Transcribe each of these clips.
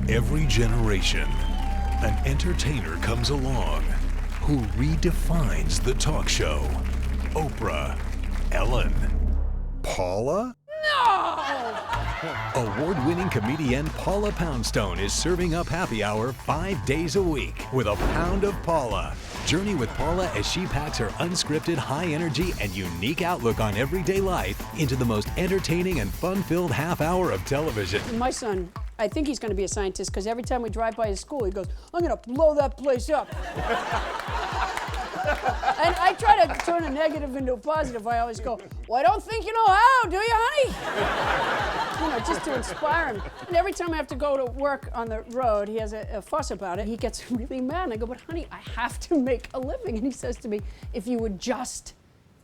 every generation, an entertainer comes along who redefines the talk show. Oprah, Ellen, Paula? No! Award-winning comedian Paula Poundstone is serving up happy hour 5 days a week with A Pound of Paula. Journey with Paula as she packs her unscripted, high-energy, and unique outlook on everyday life into the most entertaining and fun-filled half hour of television. My son, I think he's going to be a scientist because every time we drive by his school, he goes, "I'm going to blow that place up." And I try to turn a negative into a positive. I always go, "Well, I don't think you know how, do you, honey?" You know, just to inspire him. And every time I have to go to work on the road, he has a fuss about it. He gets really mad. And I go, "But honey, I have to make a living." And he says to me, "If you would just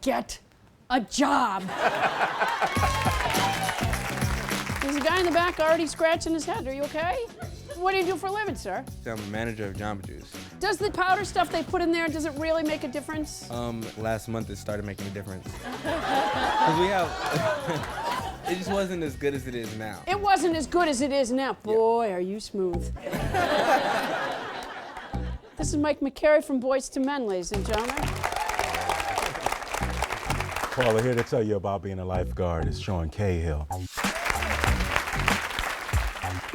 get a job." There's a guy in the back already scratching his head. Are you okay? What do you do for a living, sir? I'm a manager of Jamba Juice. Does the powder stuff they put in there, does it really make a difference? Last month it started making a difference. Because we have, it just wasn't as good as it is now. It wasn't as good as it is now. Boy, are you smooth. This is Mike McCary from Boys to Men, ladies and gentlemen. Paula, here to tell you about being a lifeguard is Sean Cahill.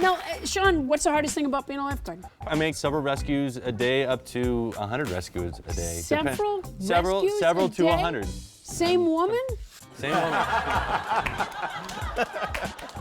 Now, Sean, what's the hardest thing about being a lifeguard? I make several rescues a day, up to 100 rescues a day. Several Several rescues to a day? 100. Same woman? Same woman.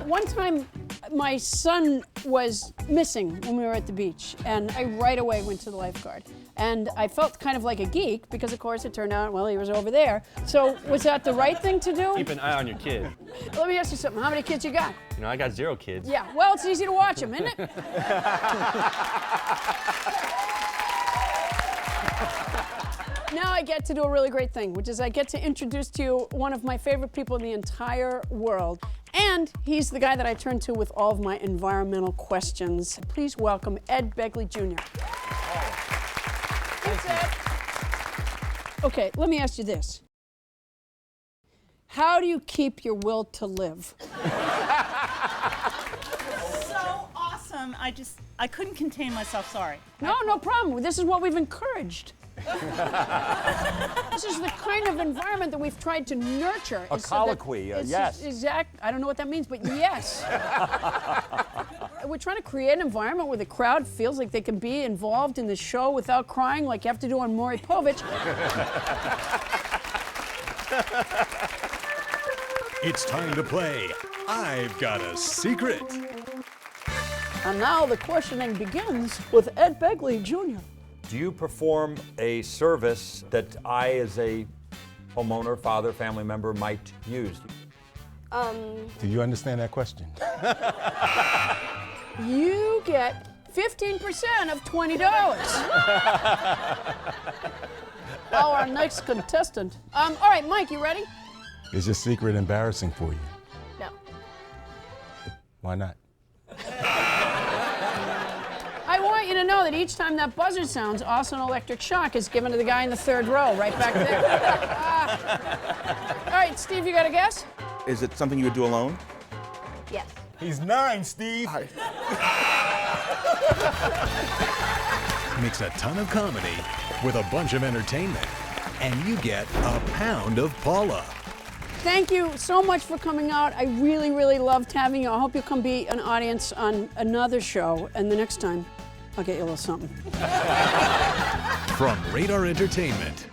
One time, my son was missing when we were at the beach, and I right away went to the lifeguard. And I felt kind of like a geek, because of course it turned out, well, he was over there. So was that the right thing to do? Keep an eye on your kid. Let me ask you something. How many kids you got? You know, I got 0 kids. Yeah, well, it's easy to watch them, isn't it? Now I get to do a really great thing, which is I get to introduce to you one of my favorite people in the entire world. And he's the guy that I turn to with all of my environmental questions. Please welcome Ed Begley Jr. Thanks, Ed. Okay, let me ask you this. How do you keep your will to live? So awesome. I couldn't contain myself, sorry. No problem. This is what we've encouraged. This is the kind of environment that we've tried to nurture. A colloquy, yes. Exact. I don't know what that means, but yes. We're trying to create an environment where the crowd feels like they can be involved in the show without crying, like you have to do on Maury Povich. It's time to play I've Got a Secret. And now the questioning begins with Ed Begley Jr. Do you perform a service that I, as a homeowner, father, family member, might use? Do you understand that question? You get 15% of $20. Our next contestant. All right, Mike, you ready? Is your secret embarrassing for you? No. Why not? I want you to know that each time that buzzer sounds, also an electric shock is given to the guy in the third row, right back there. All right, Steve, you got a guess? Is it something you would do alone? Yes. He's 9, Steve. Mix a ton of comedy with a bunch of entertainment, and you get A Pound of Paula. Thank you so much for coming out. I really, really loved having you. I hope you'll come be an audience on another show, and the next time, I'll get you a little something. From Radar Entertainment,